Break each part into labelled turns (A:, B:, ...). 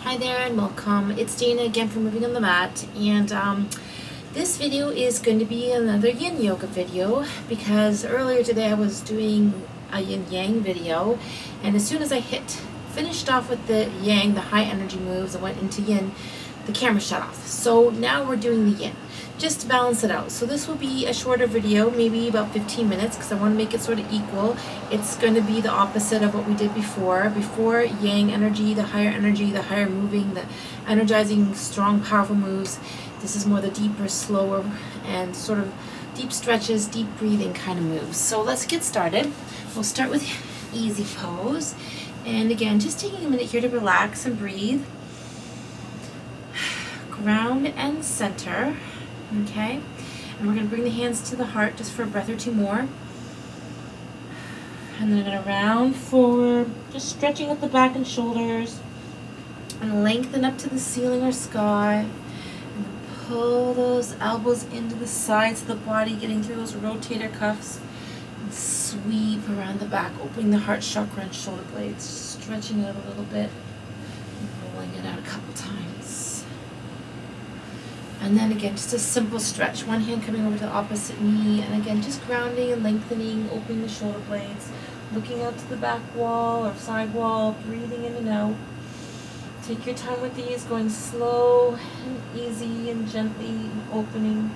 A: Hi there and welcome. It's Dana again from Moving on the Mat, and this video is going to be another yin yoga video because earlier today I was doing a yin yang video, and as soon as I finished off with the yang, the high energy moves, I went into yin, the camera shut off. So now we're doing the yin, just to balance it out. So this will be a shorter video, maybe about 15 minutes, because I want to make it sort of equal. It's going to be the opposite of what we did before. Before, yang energy, the higher moving, the energizing, strong, powerful moves. This is more the deeper, slower, and sort of deep stretches, deep breathing kind of moves. So let's get started. We'll start with easy pose. And again, just taking a minute here to relax and breathe. Ground and center. Okay, and we're going to bring the hands to the heart just for a breath or two more. And then I'm going to round forward, just stretching up the back and shoulders, and lengthen up to the ceiling or sky. And pull those elbows into the sides of the body, getting through those rotator cuffs. And sweep around the back, opening the heart chakra and shoulder blades, stretching it a little bit, and rolling it out a couple times. And then again, just a simple stretch. One hand coming over to the opposite knee. And again, just grounding and lengthening, opening the shoulder blades, looking out to the back wall or side wall, breathing in and out. Take your time with these, going slow and easy and gently and opening.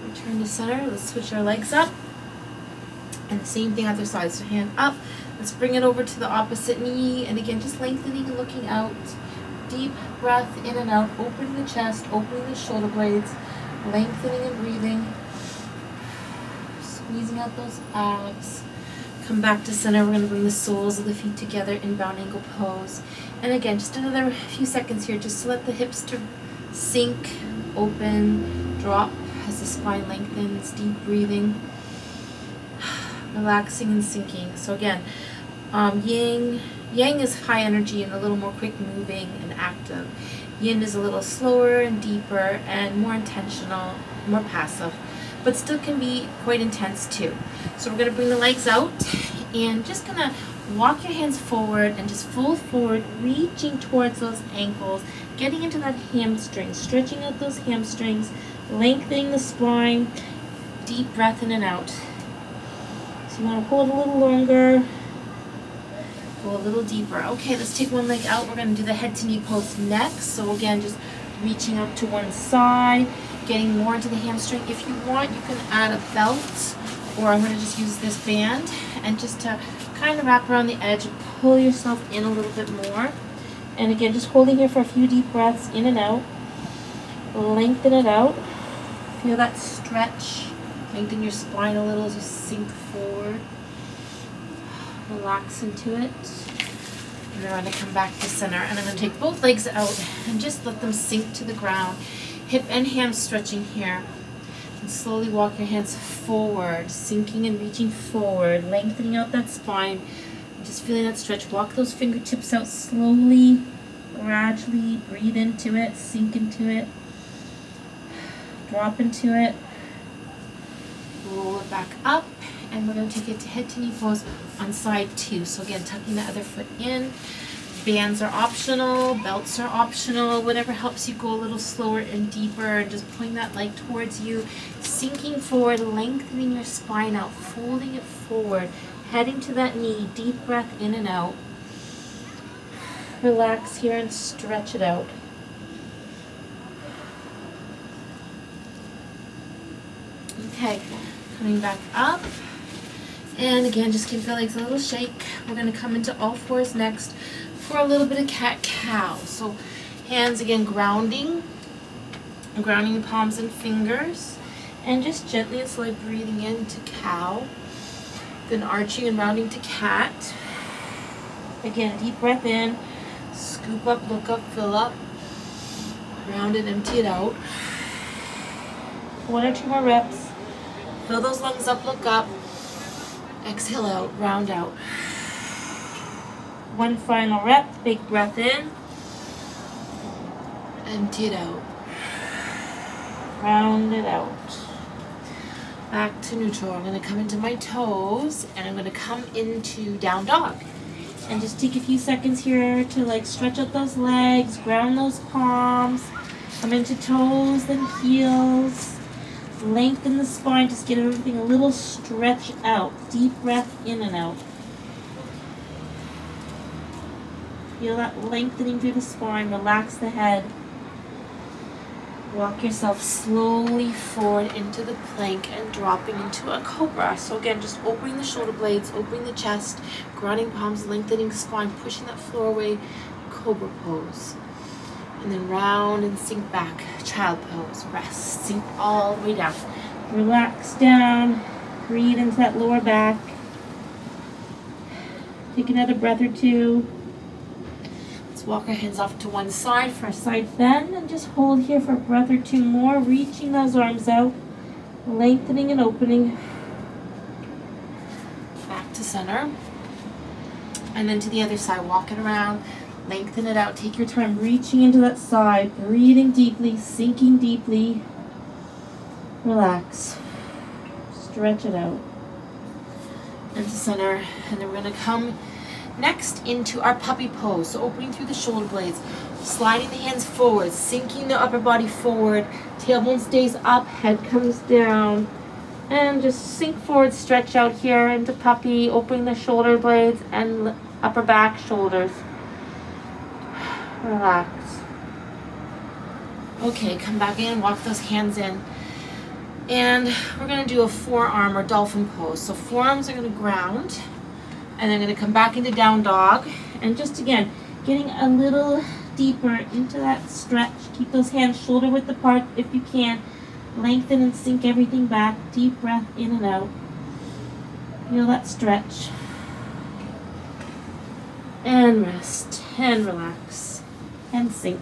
A: Return to center. Let's switch our legs up. And the same thing other side. So hand up. Let's bring it over to the opposite knee. And again, just lengthening and looking out. Deep breath in and out, opening the chest, opening the shoulder blades, lengthening and breathing, squeezing out those abs. Come back to center. We're going to bring the soles of the feet together in bound ankle pose. And again, just another few seconds here just to let the hips to sink, open, drop as the spine lengthens, deep breathing, relaxing and sinking. So again, Yang is high energy and a little more quick moving and active. Yin is a little slower and deeper and more intentional, more passive, but still can be quite intense too. So we're going to bring the legs out and just going to walk your hands forward and just fold forward, reaching towards those ankles, getting into that hamstring, stretching out those hamstrings, lengthening the spine, deep breath in and out. So you want to hold a little longer. Go a little deeper. Okay, let's take one leg out. We're going to do the head to knee pose next. So again, just reaching out to one side, getting more into the hamstring. If you want, you can add a belt, or I'm going to just use this band, and just to kind of wrap around the edge and pull yourself in a little bit more. And again, just holding here for a few deep breaths in and out. Lengthen it out. Feel that stretch. Lengthen your spine a little as you sink forward. Relax into it. And then we're going to come back to center. And I'm going to take both legs out and just let them sink to the ground. Hip and ham stretching here. And slowly walk your hands forward, sinking and reaching forward, lengthening out that spine. Just feeling that stretch. Walk those fingertips out slowly, gradually. Breathe into it, sink into it, drop into it. Roll it back up. And we're going to take it to head to knee pose on side 2. So again, tucking the other foot in. Bands are optional, belts are optional, whatever helps you go a little slower and deeper, and just pulling that leg towards you, sinking forward, lengthening your spine out, folding it forward, heading to that knee, deep breath in and out. Relax here and stretch it out. Okay, coming back up. And again, just give the legs a little shake. We're going to come into all fours next for a little bit of cat-cow. So hands again grounding palms and fingers. And just gently and slowly breathing into cow. Then arching and rounding to cat. Again, deep breath in. Scoop up, look up, fill up. Round and empty it out. 1 or 2 more reps. Fill those lungs up, look up. Exhale out, round out. 1 final rep, big breath in. Empty it out. Round it out. Back to neutral. I'm going to come into my toes and I'm going to come into down dog. And just take a few seconds here to like stretch out those legs, ground those palms, come into toes, then heels. Lengthen the spine, just get everything a little stretch out. Deep breath in and out. Feel that lengthening through the spine, relax the head. Walk yourself slowly forward into the plank and dropping into a cobra. So again, just opening the shoulder blades, opening the chest, grounding palms, lengthening spine, pushing that floor away, cobra pose. And then round and sink back, child pose, rest, sink all the way down. Relax down, breathe into that lower back. Take another breath or two. Walk our hands off to one side for a side bend and just hold here for a breath or two more, reaching those arms out, lengthening and opening. Back to center. And then to the other side, walk it around, lengthen it out, take your time reaching into that side, breathing deeply, sinking deeply. Relax. Stretch it out. And to center. And then we're going to come next into our puppy pose, so opening through the shoulder blades, sliding the hands forward, sinking the upper body forward, tailbone stays up, head comes down, and just sink forward, stretch out here into puppy, opening the shoulder blades and upper back, shoulders. Relax. Okay, come back in, walk those hands in. And we're going to do a forearm or dolphin pose. So forearms are going to ground. And I'm going to come back into down dog. And just again, getting a little deeper into that stretch. Keep those hands shoulder width apart if you can. Lengthen and sink everything back. Deep breath in and out. Feel that stretch. And rest. And relax. And sink.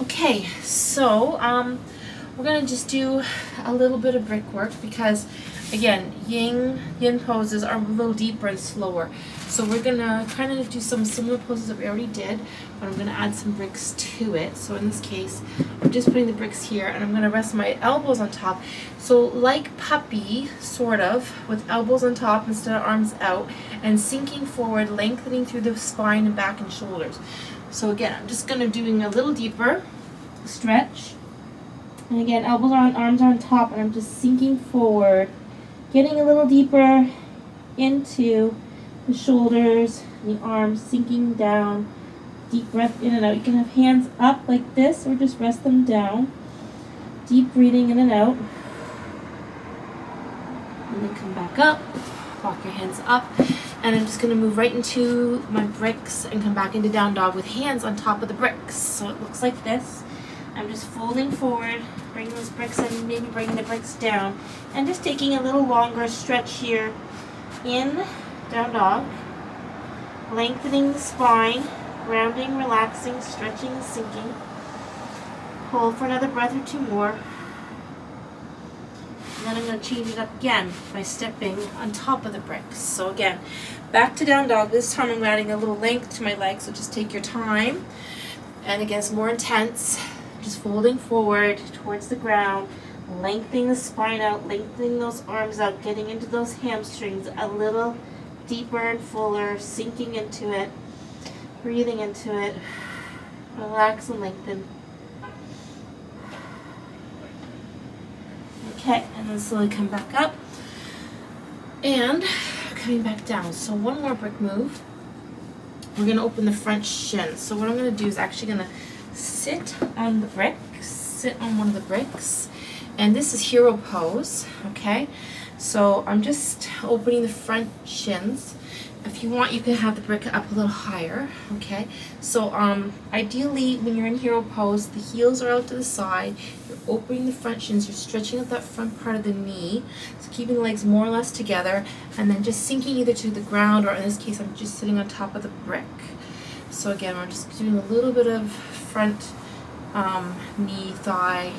A: Okay, so we're going to just do a little bit of brick work because again, yin poses are a little deeper and slower. So we're going to kind of do some similar poses that we already did, but I'm going to add some bricks to it. So in this case, I'm just putting the bricks here and I'm going to rest my elbows on top. So like puppy, sort of, with elbows on top instead of arms out, and sinking forward, lengthening through the spine and back and shoulders. So again, I'm just going to doing a little deeper stretch. And again, elbows are on, arms are on top, and I'm just sinking forward. Getting a little deeper into the shoulders, the arms, sinking down. Deep breath in and out. You can have hands up like this or just rest them down. Deep breathing in and out. And then come back up. Walk your hands up. And I'm just going to move right into my bricks and come back into down dog with hands on top of the bricks. So it looks like this. I'm just folding forward, bringing those bricks in, maybe bringing the bricks down, and just taking a little longer stretch here in down dog, lengthening the spine, rounding, relaxing, stretching, sinking. Hold for another breath or two more. And then I'm going to change it up again by stepping on top of the bricks. So again, back to down dog. This time I'm adding a little length to my legs, so just take your time. And again, it's more intense. Just folding forward towards the ground, lengthening the spine out, lengthening those arms out, getting into those hamstrings a little deeper and fuller, sinking into it, breathing into it. Relax and lengthen. Okay, and then slowly come back up and coming back down. So one more brick move. We're going to open the front shin. So what I'm going to do is actually going to sit on the bricks, sit on one of the bricks, and this is hero pose, okay? So I'm just opening the front shins. If you want, you can have the brick up a little higher, okay? So ideally, when you're in hero pose, the heels are out to the side, you're opening the front shins, you're stretching out that front part of the knee, so keeping the legs more or less together, and then just sinking either to the ground, or in this case, I'm just sitting on top of the brick. So again, we're just doing a little bit of front knee, thigh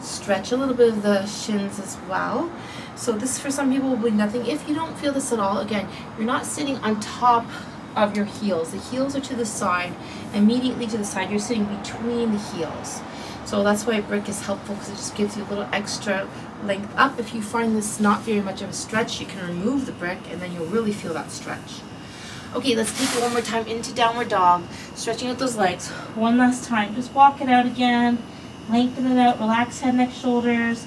A: stretch, a little bit of the shins as well. So this for some people will be nothing. If you don't feel this at all, again, you're not sitting on top of your heels. The heels are to the side, immediately to the side. You're sitting between the heels. So that's why a brick is helpful, because it just gives you a little extra length up. If you find this not very much of a stretch, you can remove the brick and then you'll really feel that stretch. Okay, let's take it one more time into downward dog, stretching out those legs. One last time, just walk it out again, lengthen it out, relax head, neck, shoulders,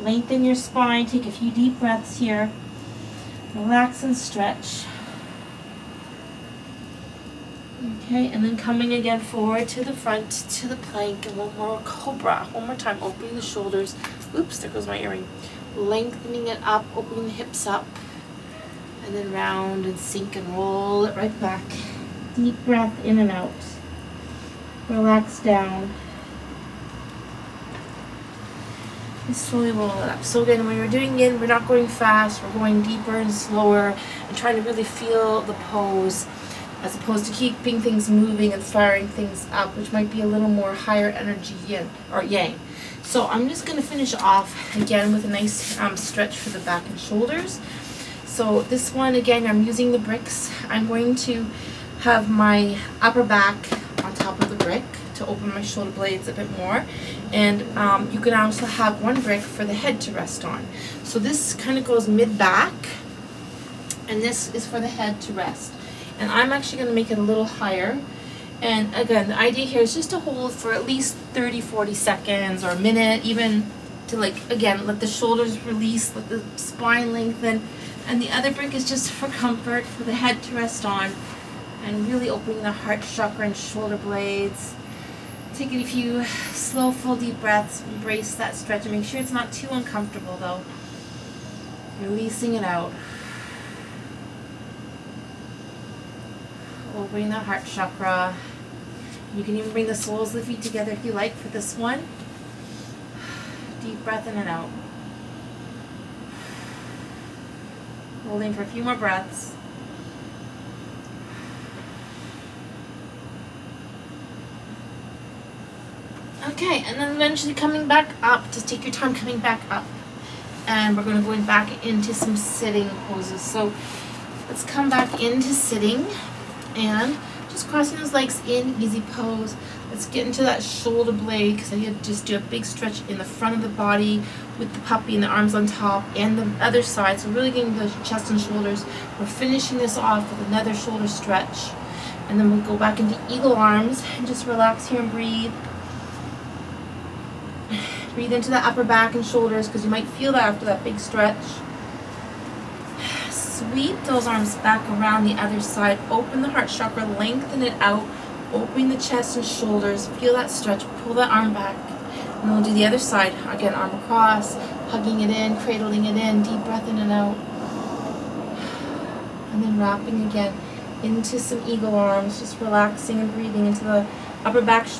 A: lengthen your spine, take a few deep breaths here, relax and stretch. Okay, and then coming again forward to the front, to the plank, and one more cobra. One more time, opening the shoulders. Oops, there goes my earring. Lengthening it up, opening the hips up, and then round and sink and roll it right back. Deep breath in and out. Relax down. And slowly roll it up. So again, when we're doing it, we're not going fast, we're going deeper and slower, and trying to really feel the pose, as opposed to keeping things moving and firing things up, which might be a little more higher energy yin or yang. So I'm just going to finish off again with a nice stretch for the back and shoulders. So this one, again, I'm using the bricks. I'm going to have my upper back on top of the brick to open my shoulder blades a bit more. And you can also have one brick for the head to rest on. So this kind of goes mid-back, and this is for the head to rest. And I'm actually going to make it a little higher. And again, the idea here is just to hold for at least 30-40 seconds or a minute, even to, like, again, let the shoulders release, let the spine lengthen. And the other brick is just for comfort, for the head to rest on, and really opening the heart chakra and shoulder blades. Taking a few slow, full, deep breaths. Embrace that stretch and make sure it's not too uncomfortable though. Releasing it out. Opening the heart chakra. You can even bring the soles of the feet together if you like for this one. Deep breath in and out. Holding for a few more breaths. Okay, and then eventually coming back up. Just take your time coming back up. And we're going to go back into some sitting poses. So let's come back into sitting. And just crossing those legs in, easy pose. Let's get into that shoulder blade, because I need to just do a big stretch in the front of the body with the puppy and the arms on top, and the other side. So really getting the chest and shoulders. We're finishing this off with another shoulder stretch. And then we'll go back into eagle arms and just relax here and breathe. Breathe into the upper back and shoulders, because you might feel that after that big stretch. Sweep those arms back around the other side. Open the heart chakra, lengthen it out. Opening the chest and shoulders. Feel that stretch. Pull that arm back. And we'll do the other side. Again, arm across, hugging it in, cradling it in. Deep breath in and out. And then wrapping again into some eagle arms. Just relaxing and breathing into the upper back shoulder.